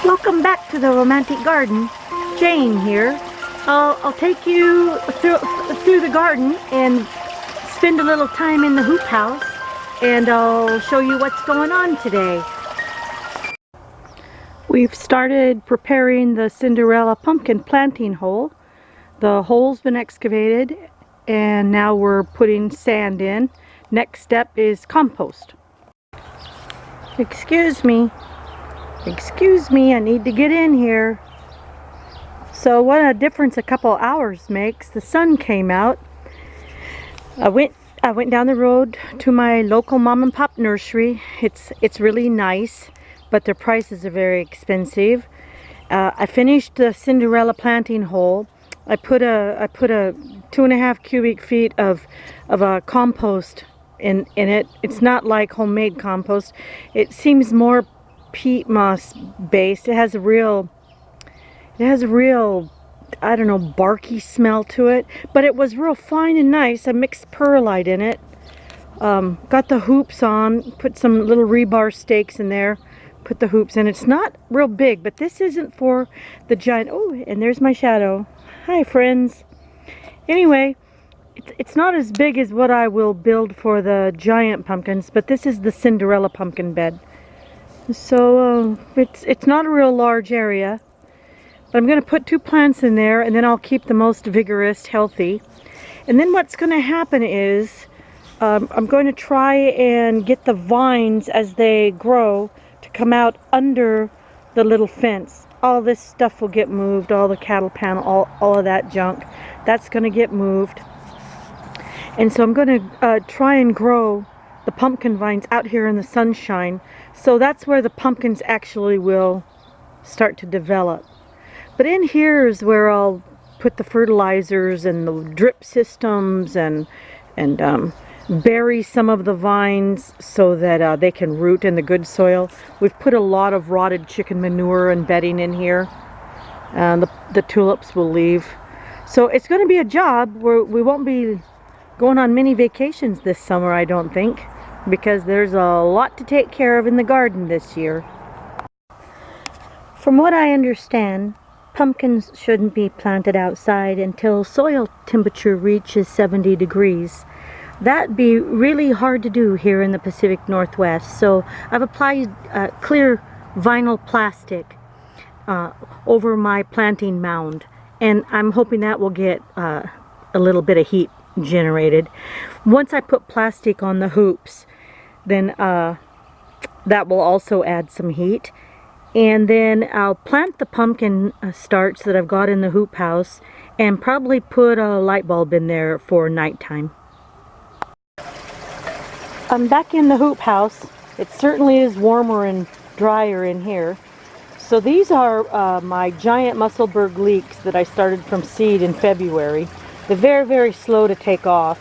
Welcome back to the romantic garden. Jane here. I'll take you through the garden and spend a little time in the hoop house, and I'll show you what's going on today. We've started preparing the Cinderella pumpkin planting hole. The hole's been excavated and now we're putting sand in. Next step is compost. Excuse me, I need to get in here. So what a difference a couple hours makes. The sun came out. I went down the road to my local mom and pop nursery. It's really nice, but their prices are very expensive. I finished the Cinderella planting hole. I put a 2.5 cubic feet of a compost in it. It's not like homemade compost. It seems more peat moss based. It has a real, I don't know, barky smell to it, but it was real fine and nice. I mixed perlite in it. Got the hoops on, put some little rebar stakes in there, put the hoops in. It's not real big, but this isn't for the giant. Oh, and there's my shadow. Hi friends. Anyway, it's not as big as what I will build for the giant pumpkins, but this is the Cinderella pumpkin bed. So it's not a real large area, but I'm going to put 2 plants in there, and then I'll keep the most vigorous healthy. And then what's going to happen is I'm going to try and get the vines as they grow to come out under the little fence. All this stuff will get moved, all the cattle panel, all of that junk. That's going to get moved. And so I'm going to try and grow the pumpkin vines out here in the sunshine. So that's where the pumpkins actually will start to develop. But in here is where I'll put the fertilizers and the drip systems and bury some of the vines so that they can root in the good soil. We've put a lot of rotted chicken manure and bedding in here. The tulips will leave. So it's going to be a job where we won't be going on many vacations this summer, I don't think, because there's a lot to take care of in the garden this year. From what I understand, pumpkins shouldn't be planted outside until soil temperature reaches 70 degrees. That'd be really hard to do here in the Pacific Northwest, so I've applied clear vinyl plastic over my planting mound, and I'm hoping that will get a little bit of heat generated. Once I put plastic on the hoops, then that will also add some heat. And then I'll plant the pumpkin starts that I've got in the hoop house and probably put a light bulb in there for nighttime. I'm back in the hoop house. It certainly is warmer and drier in here. So these are my giant Musselburgh leeks that I started from seed in February. They're very, very slow to take off.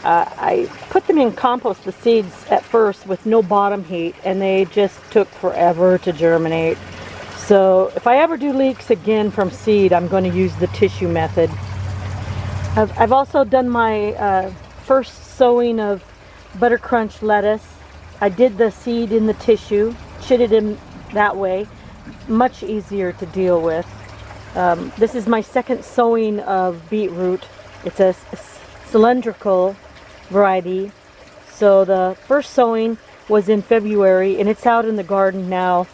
I put them in compost, the seeds, at first with no bottom heat, and they just took forever to germinate. So if I ever do leeks again from seed, I'm going to use the tissue method. I've also done my first sowing of butter crunch lettuce. I did the seed in the tissue, chitted them that way. Much easier to deal with. This is my second sowing of beetroot. It's a cylindrical variety. So the first sowing was in February, and it's out in the garden now.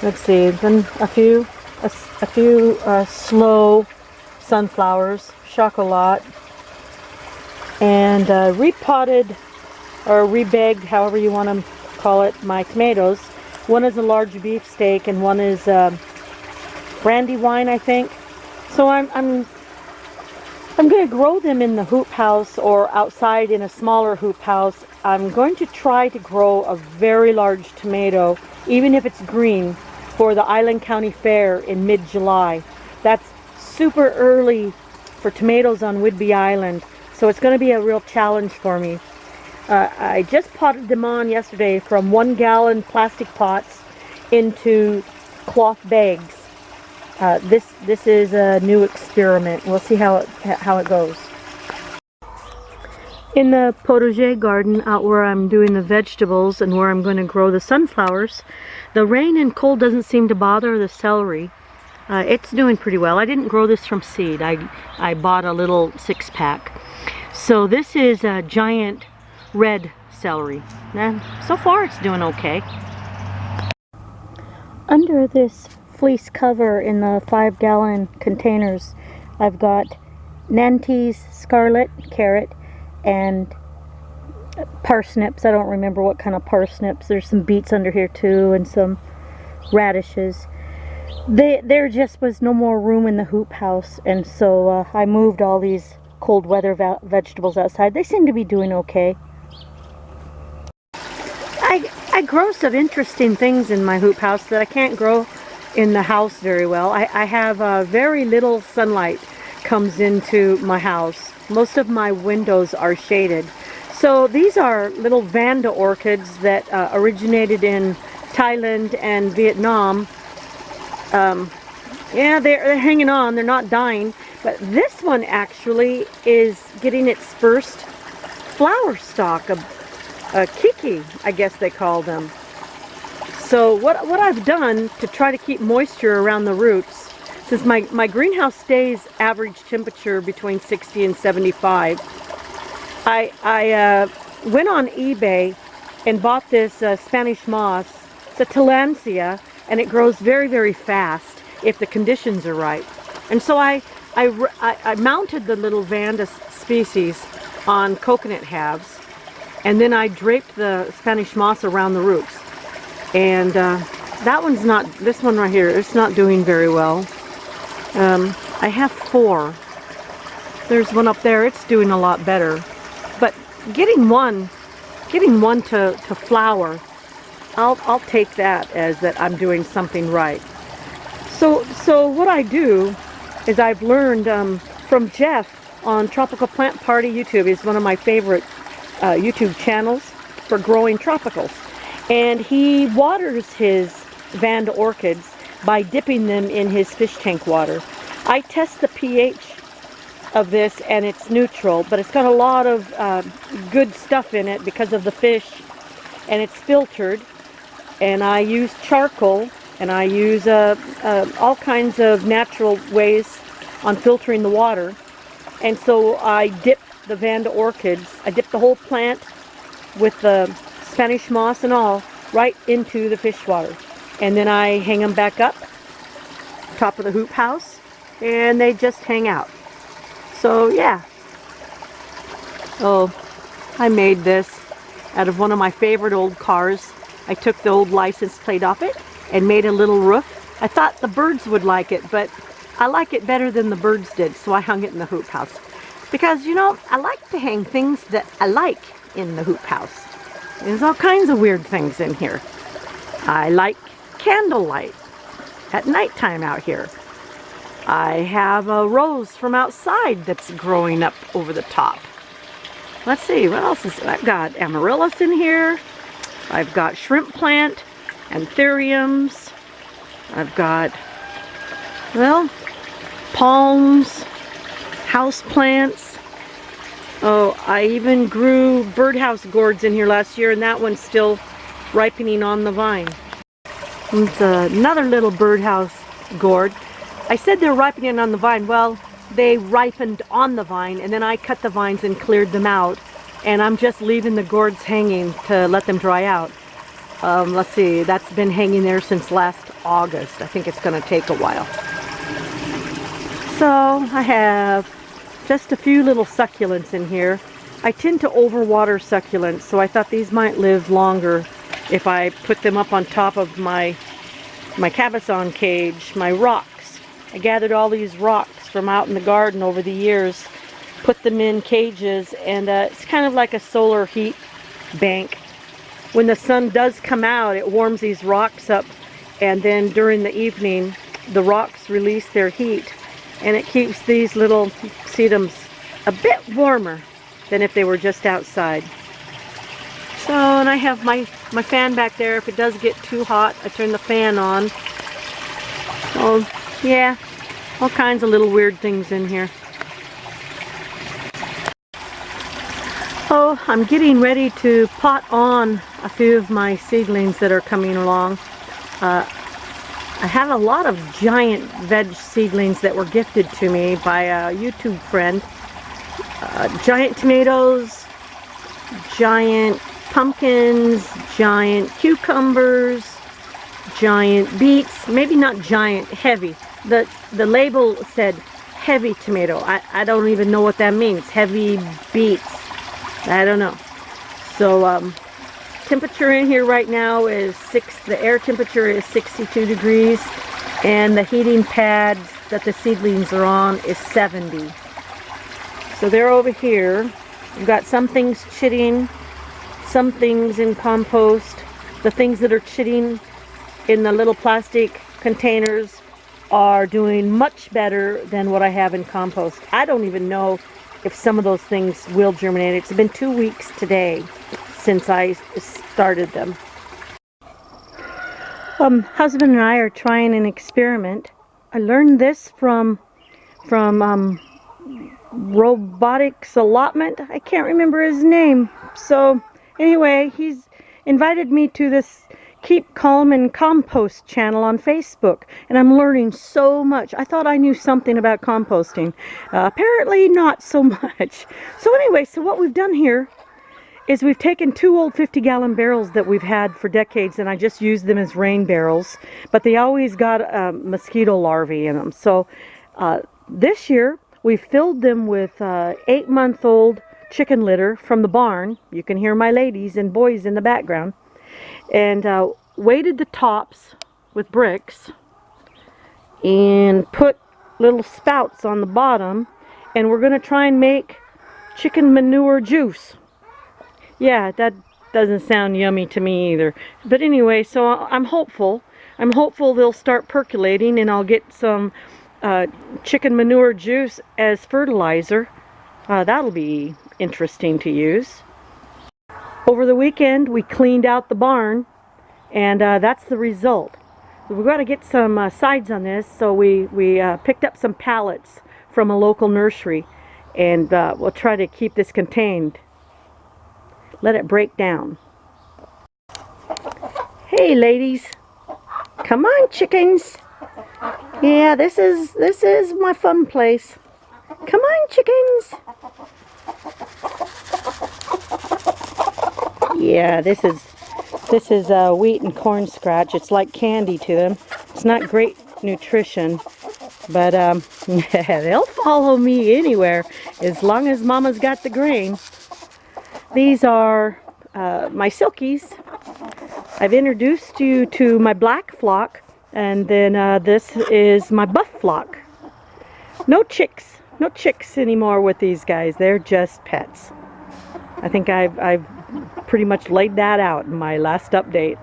Let's see, then a few slow sunflowers, chocolat, and repotted or rebegged, however you want to call it, my tomatoes. One is a large beefsteak and one is brandywine, I think. So I'm going to grow them in the hoop house or outside in a smaller hoop house. I'm going to try to grow a very large tomato, even if it's green, for the Island County Fair in mid-July. That's super early for tomatoes on Whidbey Island, so it's going to be a real challenge for me. I just potted them on yesterday from 1-gallon plastic pots into cloth bags. This is a new experiment. We'll see how it goes. In the potager garden out where I'm doing the vegetables and where I'm going to grow the sunflowers, the rain and cold doesn't seem to bother the celery. It's doing pretty well. I didn't grow this from seed. I bought a little 6-pack. So this is a giant red celery. And so far it's doing okay. Under this fleece cover in the 5-gallon containers, I've got Nantes scarlet carrot and parsnips. I don't remember what kind of parsnips. There's some beets under here too, and some radishes. There just was no more room in the hoop house, and so I moved all these cold weather vegetables outside. They seem to be doing okay. I grow some interesting things in my hoop house that I can't grow in the house very well. I have very little sunlight comes into my house. Most of my windows are shaded. So these are little Vanda orchids that originated in Thailand and Vietnam. Yeah, they're hanging on. They're not dying. But this one actually is getting its first flower stalk, a kiki, I guess they call them. So what I've done to try to keep moisture around the roots, since my greenhouse stays average temperature between 60 and 75, I went on eBay and bought this Spanish moss. It's a tillandsia, and it grows very, very fast if the conditions are right. And so I mounted the little Vanda species on coconut halves, and then I draped the Spanish moss around the roots. And that one's not, this one right here, it's not doing very well. I have 4. There's one up there, it's doing a lot better. But getting one to flower, I'll take that as that I'm doing something right. So what I do is I've learned from Jeff on Tropical Plant Party YouTube. He's one of my favorite YouTube channels for growing tropicals. And he waters his Vanda orchids by dipping them in his fish tank water. I test the pH of this and it's neutral, but it's got a lot of good stuff in it because of the fish, and it's filtered. And I use charcoal, and I use all kinds of natural ways on filtering the water. And so I dip the Vanda orchids, I dip the whole plant with the Spanish moss and all right into the fish water. And then I hang them back up top of the hoop house, and they just hang out. So yeah. Oh, I made this out of one of my favorite old cars. I took the old license plate off it and made a little roof. I thought the birds would like it, but I like it better than the birds did, so I hung it in the hoop house. Because, you know, I like to hang things that I like in the hoop house. There's all kinds of weird things in here. I like candlelight at nighttime out here. I have a rose from outside that's growing up over the top. Let's see, what else is, I've got amaryllis in here. I've got shrimp plant, anthuriums. I've got, well, palms, house plants. Oh, I even grew birdhouse gourds in here last year, and that one's still ripening on the vine. It's another little birdhouse gourd. I said they're ripening on the vine. Well, they ripened on the vine, and then I cut the vines and cleared them out, and I'm just leaving the gourds hanging to let them dry out. Let's see, that's been hanging there since last August. I think it's going to take a while. So I have just a few little succulents in here. I tend to overwater succulents, so I thought these might live longer if I put them up on top of my cabezon cage, my rocks. I gathered all these rocks from out in the garden over the years, put them in cages, and it's kind of like a solar heat bank. When the sun does come out, it warms these rocks up, and then during the evening, the rocks release their heat, and it keeps these little sedums a bit warmer than if they were just outside. So, and I have my fan back there. If it does get too hot, I turn the fan on. Oh, yeah, all kinds of little weird things in here. Well, I'm getting ready to pot on a few of my seedlings that are coming along. I have a lot of giant veg seedlings that were gifted to me by a YouTube friend. Giant tomatoes, giant pumpkins, giant cucumbers, giant beets. Maybe not giant, heavy. The label said heavy tomato. I don't even know what that means. Heavy beets. I don't know. So temperature in here right now is the air temperature is 62 degrees, and the heating pads that the seedlings are on is 70. So they're over here. We've got some things chitting, some things in compost. The things that are chitting in the little plastic containers are doing much better than what I have in compost. I don't even know if some of those things will germinate. It's been 2 weeks today since I started them. Husband and I are trying an experiment. I learned this from Robotics Allotment. I can't remember his name. So anyway, he's invited me to this Keep Calm and Compost channel on Facebook, and I'm learning so much. I thought I knew something about composting. Apparently not so much. So anyway, so what we've done here is we've taken 2 old 50-gallon barrels that we've had for decades, and I just used them as rain barrels, but they always got mosquito larvae in them. So this year we filled them with 8-month-old chicken litter from the barn. You can hear my ladies and boys in the background. And weighted the tops with bricks and put little spouts on the bottom, and we're going to try and make chicken manure juice. Yeah, that doesn't sound yummy to me either. But anyway, so I'm hopeful. I'm hopeful they'll start percolating and I'll get some chicken manure juice as fertilizer. That'll be interesting to use. Over the weekend, we cleaned out the barn, and that's the result. We've got to get some sides on this, so we picked up some pallets from a local nursery, and we'll try to keep this contained. Let it break down. Hey, ladies. Come on, chickens. Yeah, this is my fun place. Come on, chickens. Yeah, this is wheat and corn scratch. It's like candy to them. It's not great nutrition, but they'll follow me anywhere as long as Mama's got the grain. These are my silkies. I've introduced you to my black flock, and then this is my buff flock. No chicks anymore with these guys. They're just pets. I think I've pretty much laid that out in my last update.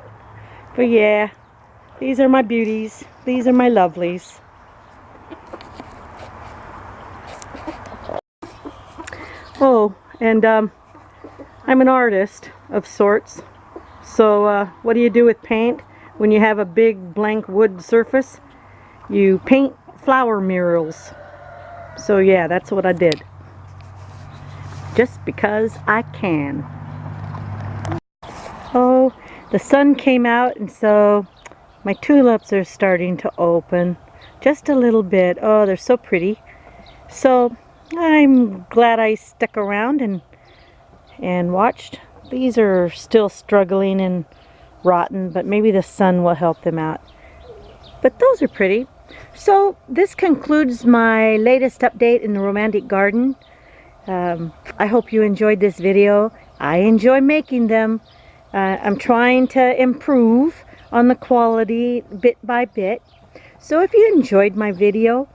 But yeah, these are my beauties. These are my lovelies. Oh, and I'm an artist of sorts. So what do you do with paint when you have a big blank wood surface? You paint flower murals. So yeah, that's what I did. Just because I can. Oh, the sun came out, and so my tulips are starting to open just a little bit. Oh, they're so pretty. So I'm glad I stuck around and watched. These are still struggling and rotten, but maybe the sun will help them out. But those are pretty. So this concludes my latest update in the romantic garden. I hope you enjoyed this video. I enjoy making them. I'm trying to improve on the quality bit by bit. So if you enjoyed my video,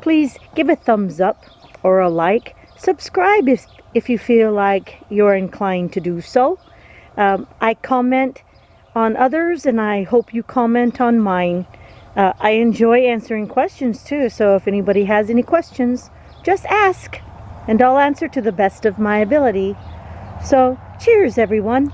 please give a thumbs up or a like. Subscribe if you feel like you're inclined to do so. I comment on others, and I hope you comment on mine. I enjoy answering questions too, so if anybody has any questions, just ask, and I'll answer to the best of my ability. So, cheers everyone!